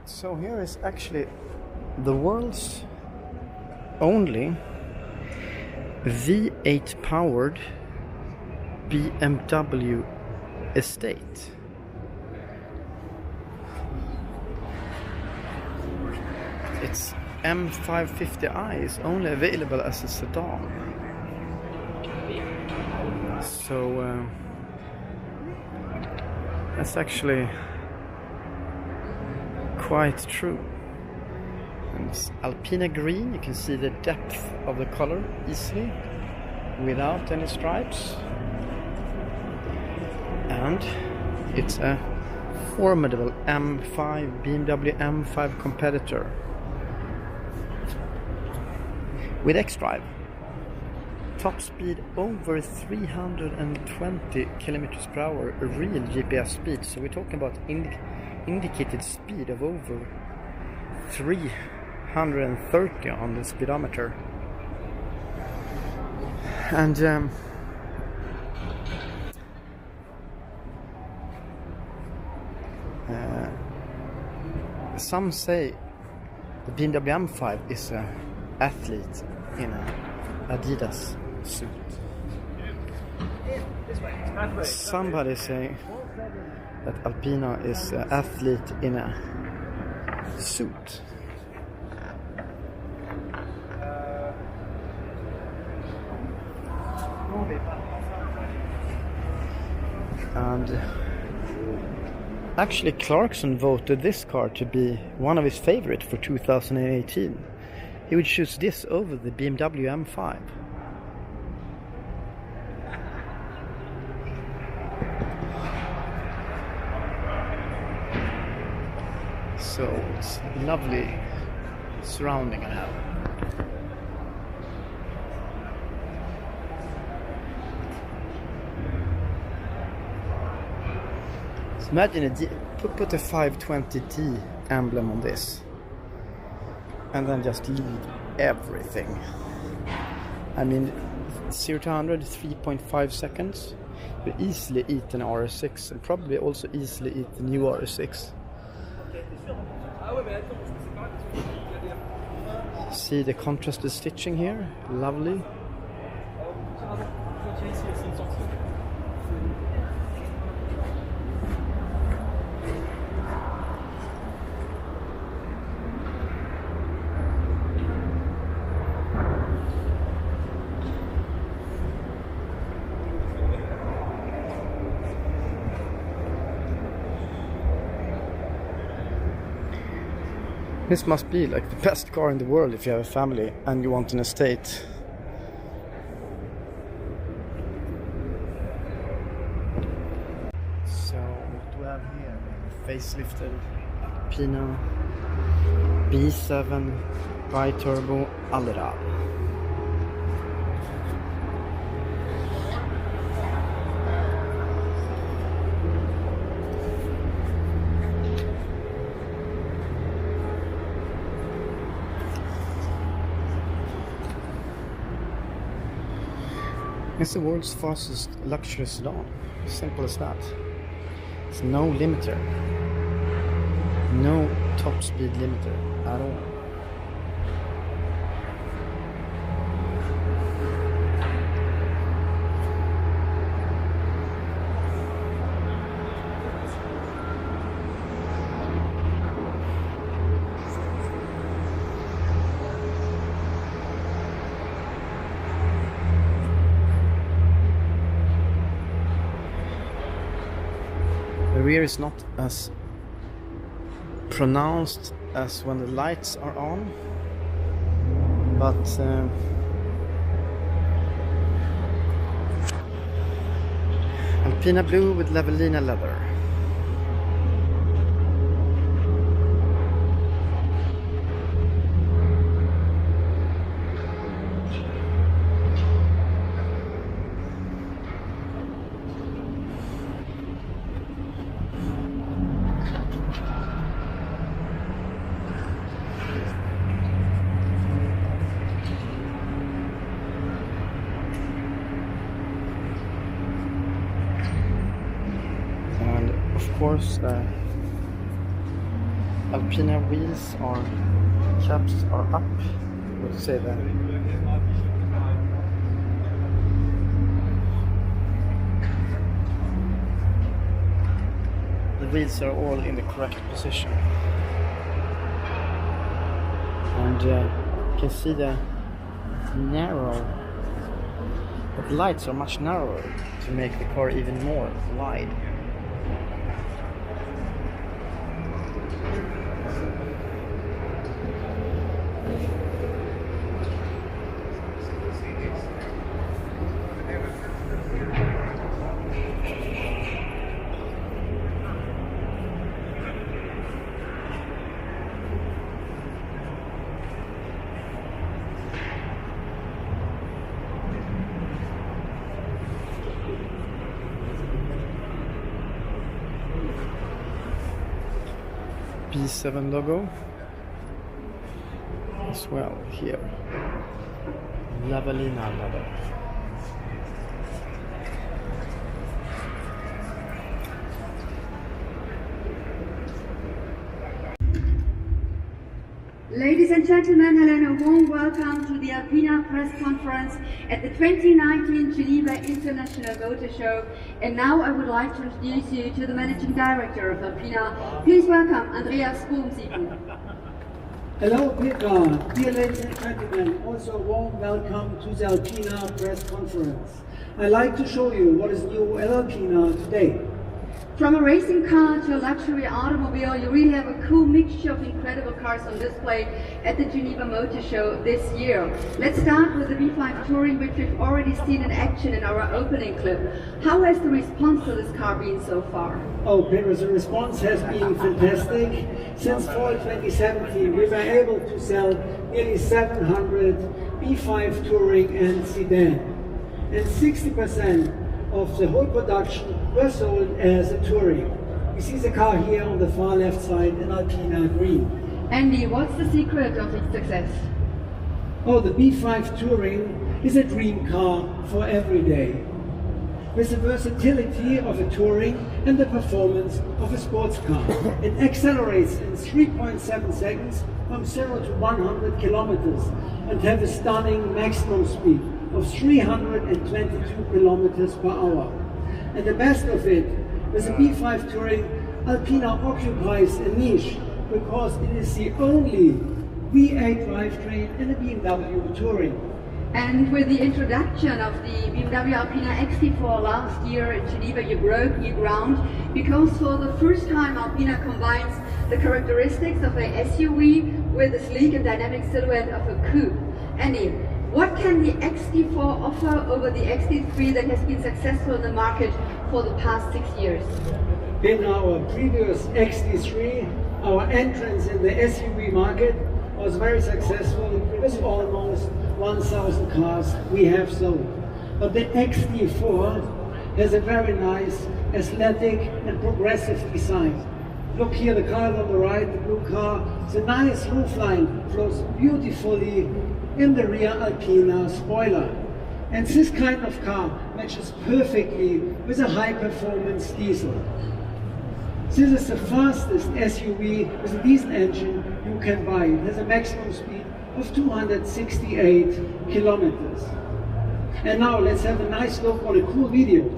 So here is actually the world's only V8 powered BMW estate. Its M550i is only available as a sedan. So that's actually quite true. And it's Alpina green, you can see the depth of the color easily without any stripes. And it's a formidable M5 BMW M5 competitor with X-Drive. Top speed over 320 kilometers per hour, a real GPS speed. So we're talking about indicated speed of over 330 on the speedometer. And some say the BMW M5 is an athlete in an Adidas suit. Somebody say that Alpina is an athlete in a suit. And actually Clarkson voted this car to be one of his favorite for 2018. He would choose this over the BMW M5. So it's a lovely surrounding I have. So imagine put a 520D emblem on this and then just leave everything. I mean, 0 to 100, 3.5 seconds. You easily eat an RS6 and probably also easily eat the new RS6. See the contrasted stitching here, lovely. This must be like the best car in the world if you have a family and you want an estate. So what do we have here? Facelifted Alpina B7 BiTurbo Allra. It's the world's fastest luxury sedan. Simple as that. It's no limiter. No top speed limiter at all. The rear is not as pronounced as when the lights are on, but Alpina blue with Lavellina leather. Of course, Alpina wheels or caps are up, I would say that. The wheels are all in the correct position. And you can see the lights are much narrower to make the car even more wide. B7 logo as well here. Lavalina leather. Ladies and gentlemen, hello and a warm welcome to the Alpina press conference at the 2019 Geneva International Motor Show. And now I would like to introduce you to the Managing Director of Alpina. Please welcome Andreas Bovensiepen. Hello Petra, dear ladies and gentlemen, also a warm welcome to the Alpina press conference. I'd like to show you what is new at Alpina today. From a racing car to a luxury automobile, you really have a cool mixture of incredible cars on display at the Geneva Motor Show this year. Let's start with the B5 Touring, which we've already seen in action in our opening clip. How has the response to this car been so far? Oh Petra, the response has been fantastic. Since fall 2017 we were able to sell nearly 700 B5 Touring and sedan. And 60% of the whole production were sold as a Touring. We see the car here on the far left side in Alpina green. Andy, what's the secret of its success? Oh, the B5 Touring is a dream car for every day. With the versatility of a Touring and the performance of a sports car. It accelerates in 3.7 seconds from 0 to 100 kilometers and have a stunning maximum speed of 322 kilometers per hour. And the best of it, with the B5 Touring, Alpina occupies a niche because it is the only V8 drivetrain in a BMW Touring. And with the introduction of the BMW Alpina XT4 last year in Geneva, you broke new ground because for the first time Alpina combines the characteristics of a SUV with a sleek and dynamic silhouette of a coupe. Andy, what can the XT4 offer over the XT3 that has been successful in the market for the past 6 years? In our previous XT3, our entrance in the SUV market was very successful with almost 1,000 cars we have sold. But the XT4 has a very nice aesthetic and progressive design. Look here, the car on the right, the blue car, the nice roofline flows beautifully in the rear Alpina spoiler. And this kind of car matches perfectly with a high-performance diesel. This is the fastest SUV with a diesel engine you can buy. It has a maximum speed of 268 kilometers. And now let's have a nice look on a cool video.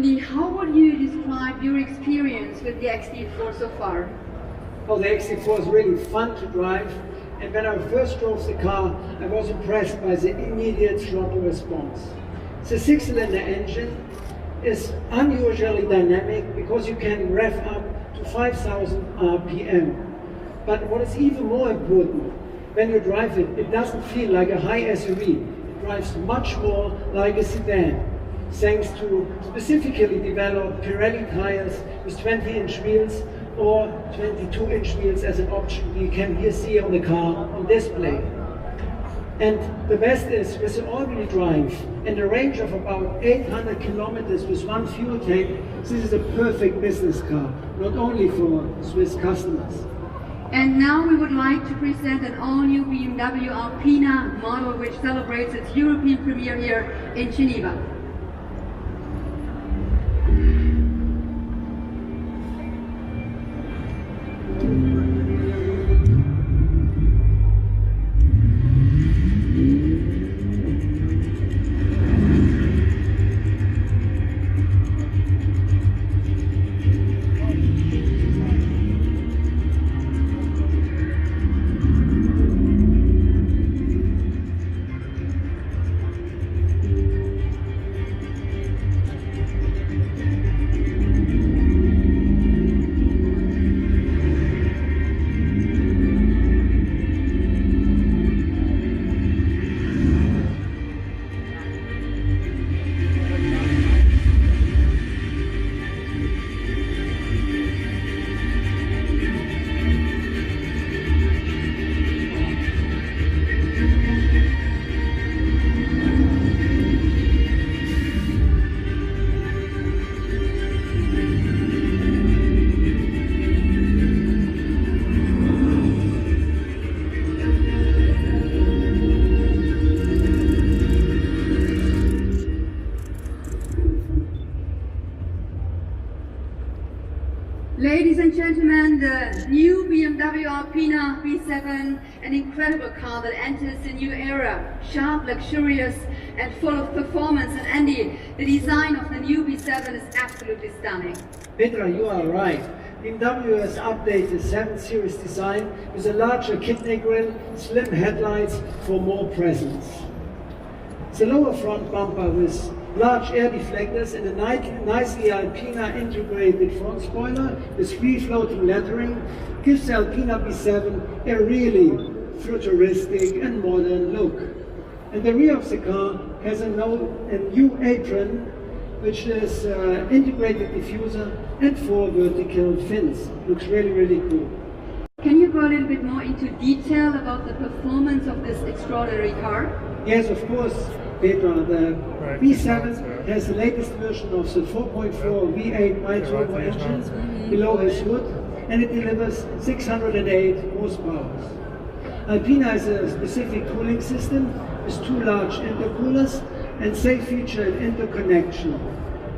Andy, how would you describe your experience with the XT4 so far? Oh, the XT4 is really fun to drive, and when I first drove the car, I was impressed by the immediate throttle response. The 6-cylinder engine is unusually dynamic because you can rev up to 5,000 RPM. But what is even more important, when you drive it, it doesn't feel like a high SUV. It drives much more like a sedan, thanks to specifically developed Pirelli tires with 20-inch wheels or 22-inch wheels as an option you can here see on the car on display. And the best is with the all-wheel drive and a range of about 800 kilometers with one fuel tank, this is a perfect business car, not only for Swiss customers. And now we would like to present an all-new BMW Alpina model which celebrates its European premiere here in Geneva. Ladies and gentlemen, the new BMW Alpina B7, an incredible car that enters a new era, sharp, luxurious and full of performance. And Andy, the design of the new B7 is absolutely stunning. Petra, you are right. BMW has updated 7 Series design with a larger kidney grille, slim headlights for more presence. The lower front bumper with large air deflectors and a nicely Alpina integrated front spoiler with free-floating lettering gives the Alpina B7 a really futuristic and modern look. And the rear of the car has a new apron, which is integrated diffuser and 4 vertical fins. Looks really, really cool. Can you go a little bit more into detail about the performance of this extraordinary car? Yes, of course, Petra. The B7 has the latest version of the 4.4 V8 BiTurbo engine below his hood, and it delivers 608 horsepower. Alpina has a specific cooling system with 2 large intercoolers and safe feature interconnection.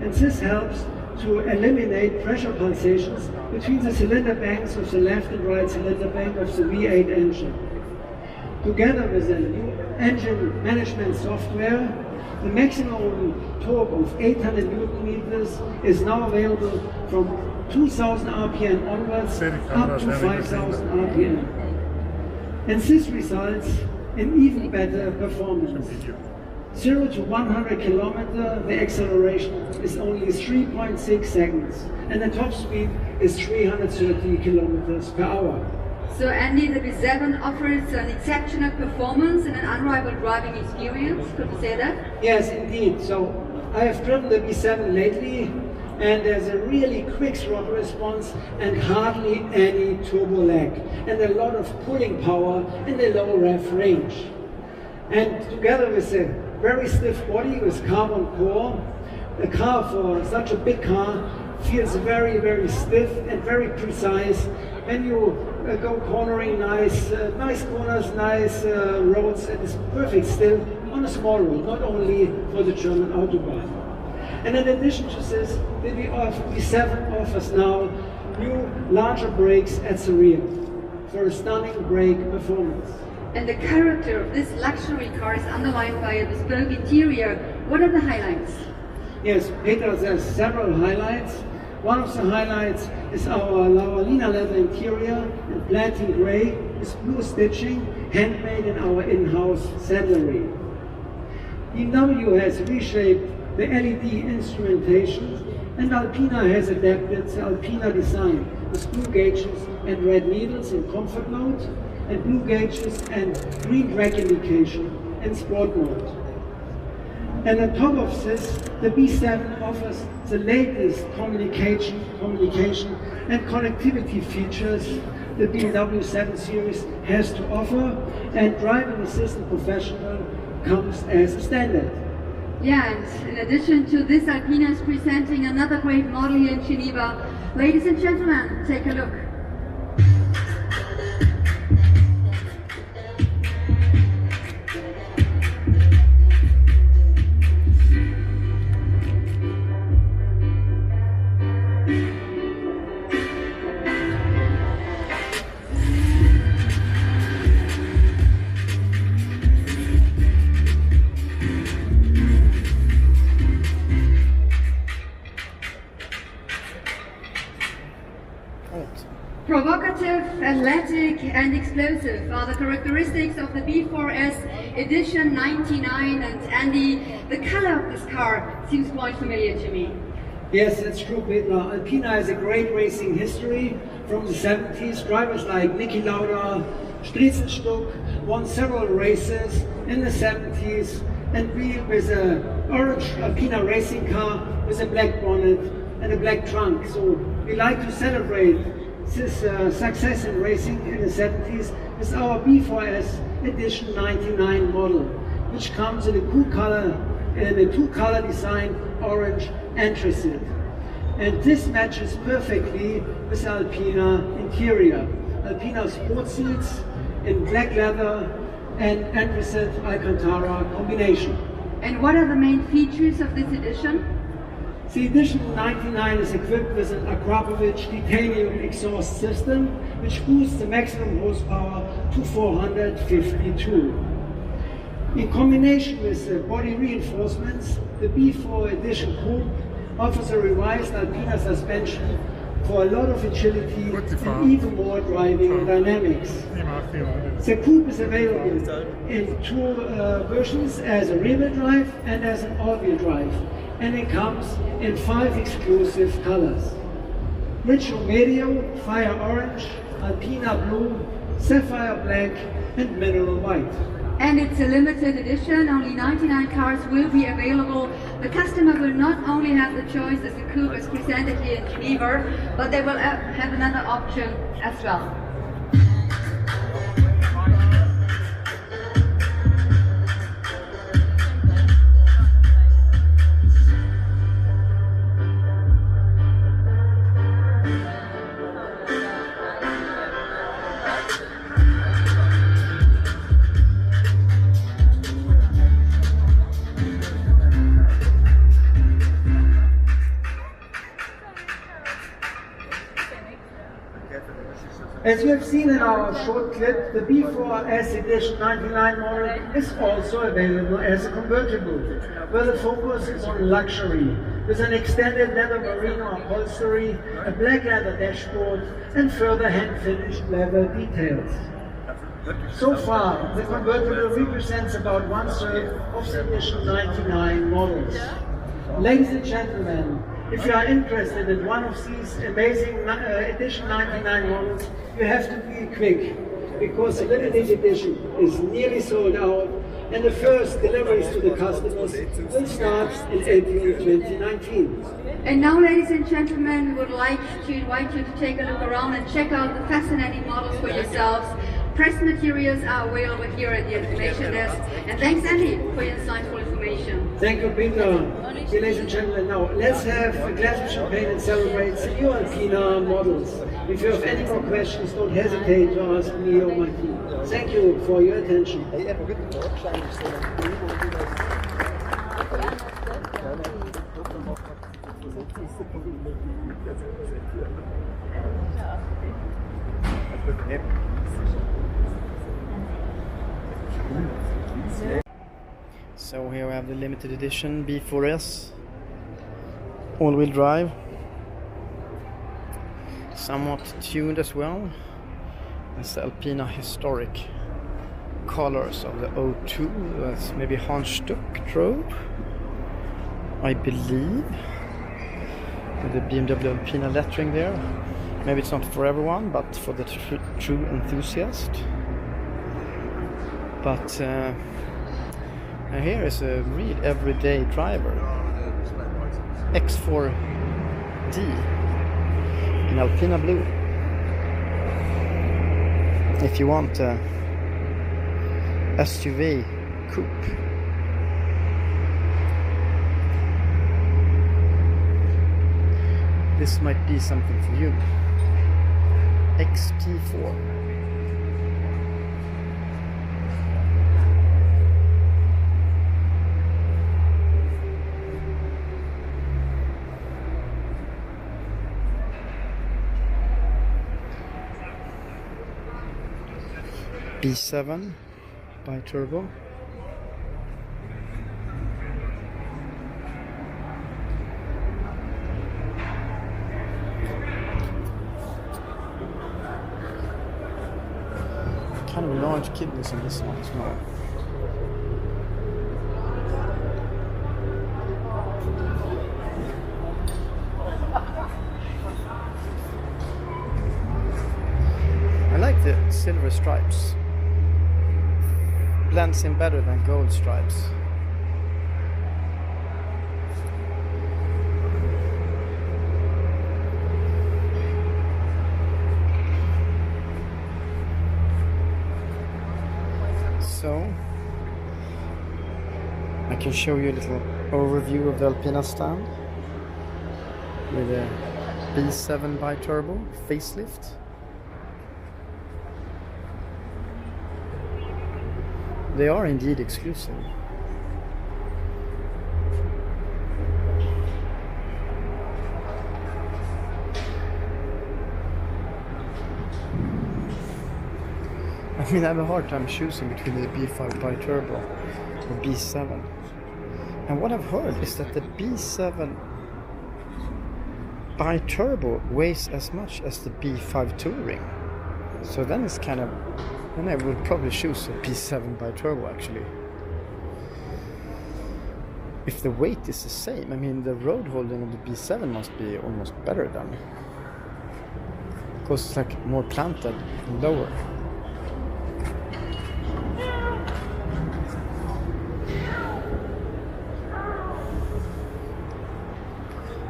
And this helps to eliminate pressure pulsations between the cylinder banks of the left and right cylinder bank of the V8 engine. Together with the new engine management software, the maximum torque of 800 Newton meters is now available from 2000 RPM onwards up to 5000 RPM. And this results in even better performance. 0 to 100 kilometers, the acceleration is only 3.6 seconds, and the top speed is 330 kilometers per hour. So Andy, the B7 offers an exceptional performance and an unrivaled driving experience, could you say that? Yes, indeed. So I have driven the B7 lately, and there's a really quick throttle response and hardly any turbo lag, and a lot of pulling power and a low rev range. And together with a very stiff body with carbon core, the car for such a big car feels very, very stiff and very precise. When you go cornering nice corners, nice roads, it is perfect still on a small road, not only for the German Autobahn. And in addition to this, the B7 offers now new larger brakes at the rear for a stunning brake performance. And the character of this luxury car is underlined by a bespoke interior. What are the highlights? Yes, Peter, there's several highlights. One of the highlights is our Lavalina leather interior in platin grey with blue stitching, handmade in our in-house saddlery. BMW has reshaped the LED instrumentation, and Alpina has adapted the Alpina design with blue gauges and red needles in comfort mode, and blue gauges and green drag indication in sport mode. And on top of this, the B7 offers the latest communication and connectivity features the BMW 7 Series has to offer, and Driving Assistant Professional comes as a standard. Yeah, and in addition to this, Alpina is presenting another great model here in Geneva. Ladies and gentlemen, take a look. Provocative, athletic and explosive are the characteristics of the B4S Edition 99, and Andy, the color of this car seems quite familiar to me. Yes, that's true, Peter. Alpina has a great racing history from the 70s. Drivers like Niki Lauda, Striezelstuck won several races in the 70s, and we with an orange Alpina racing car with a black bonnet and a black trunk. So we like to celebrate this success in racing in the 70s with our B4S Edition 99 model, which comes in a cool color, in a two-color design, orange anthracite. And this matches perfectly with Alpina interior. Alpina sport seats in black leather and anthracite Alcantara combination. And what are the main features of this edition? The Edition 99 is equipped with an Akrapovic titanium exhaust system, which boosts the maximum horsepower to 452. In combination with the body reinforcements, the B4 Edition Coupe offers a revised Alpina suspension for a lot of agility and even more driving dynamics. The Coupe is available in two versions, as a rear-wheel drive and as an all-wheel drive. And it comes in 5 exclusive colors: Richo Medio, Fire Orange, Alpina Blue, Sapphire Black and Mineral White. And it's a limited edition, only 99 cars will be available. The customer will not only have the choice as the coupe is presented here in Geneva, but they will have another option as well. As you have seen in our short clip, the B4S Edition 99 model is also available as a convertible, where the focus is on luxury, with an extended leather merino upholstery, a black leather dashboard, and further hand-finished leather details. So far, the convertible represents about 1/3 of the Edition 99 models. Ladies and gentlemen, if you are interested in one of these amazing Edition 99 models, you have to be quick, because the limited edition is nearly sold out, and the first deliveries to the customers will start in April 2019. And now, ladies and gentlemen, we would like to invite you to take a look around and check out the fascinating models for yourselves. Press materials are available here at the information desk. And thanks, Andy, for your insightful information. Thank you, Peter. Dear ladies and gentlemen, now let's have a glass of champagne and celebrate the new Alpina models. If you have any more questions, don't hesitate to ask me or my team. Thank you for your attention. So here we have the limited edition B4S all-wheel drive, somewhat tuned as well. It's the Alpina historic colors of the O2. That's maybe Hans Stuck drove, I believe, with the BMW Alpina lettering there. Maybe it's not for everyone, but for the true enthusiast. But here is a real everyday driver, X4D in Alpina blue. If you want a SUV coupe, this might be something for you. XT4. B7 BiTurbo. Kind of large kidneys in this one as well. I like the silver stripes. Blends in better than gold stripes. So I can show you a little overview of the Alpina stand with a B7 BiTurbo facelift. They are indeed exclusive. I mean, I have a hard time choosing between the B5 BiTurbo or B7. And what I've heard is that the B7 BiTurbo weighs as much as the B5 Touring. So then it's kind of... And I would probably choose a B7 BiTurbo actually. If the weight is the same, I mean the road holding of the B7 must be almost better than. Because it's like more planted and lower.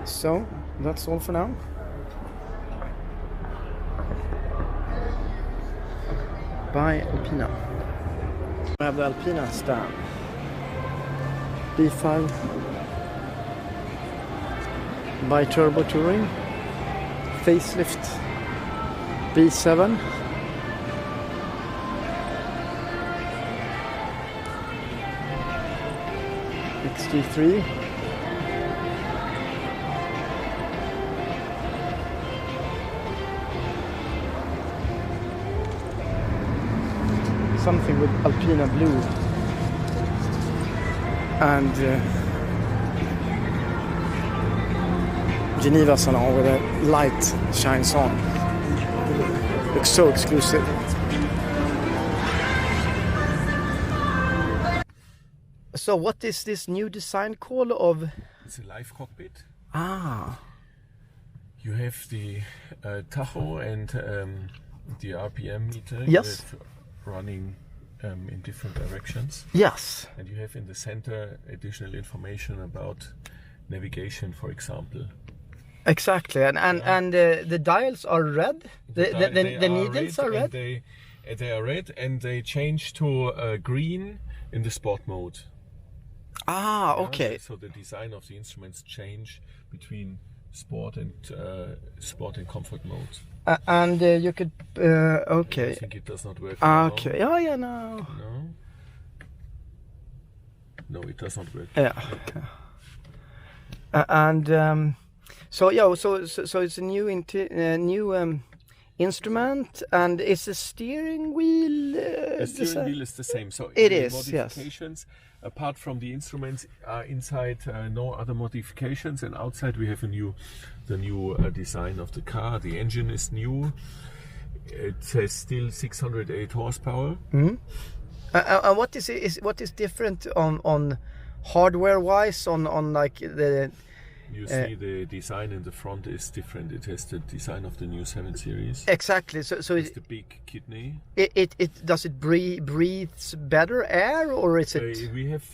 So that's all for now. By Alpina. I have the Alpina stand. B5 BiTurbo Touring, facelift B7, XT3, something with Alpina blue and Geneva salon where the light shines on. Looks so exclusive. So what is this new design called of? It's a live cockpit. Ah. You have the tacho and the RPM meter. Yes. Running in different directions. Yes. And you have in the center additional information about navigation, for example. Exactly, and the dials are red. The needles are red. They are red, and they change to green in the sport mode. Ah, okay. So the design of the instruments change between sport and comfort mode. And you could okay. I think it does not work. Okay. Oh yeah, no. No, it does not work. Yeah. And so yeah, so it's a new instrument, and is the steering wheel The steering wheel is the same. So it the is, modifications, apart from the instruments, are inside no other modifications, and outside we have the new design of the car. The engine is new. It says still 608 horsepower. And what is different on hardware wise on like the? You see the design in the front is different. It has the design of the new 7 Series. Exactly. So it's the big kidney. It does it breathes better air, or is it? We have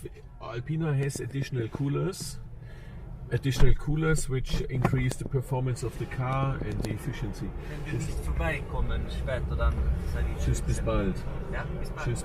Alpina has additional coolers which increase the performance of the car and the efficiency. Wenn du nicht vorbeikommen später, dann sage ich Tschüss, bis bald. Ja, bis bald. Tschüss.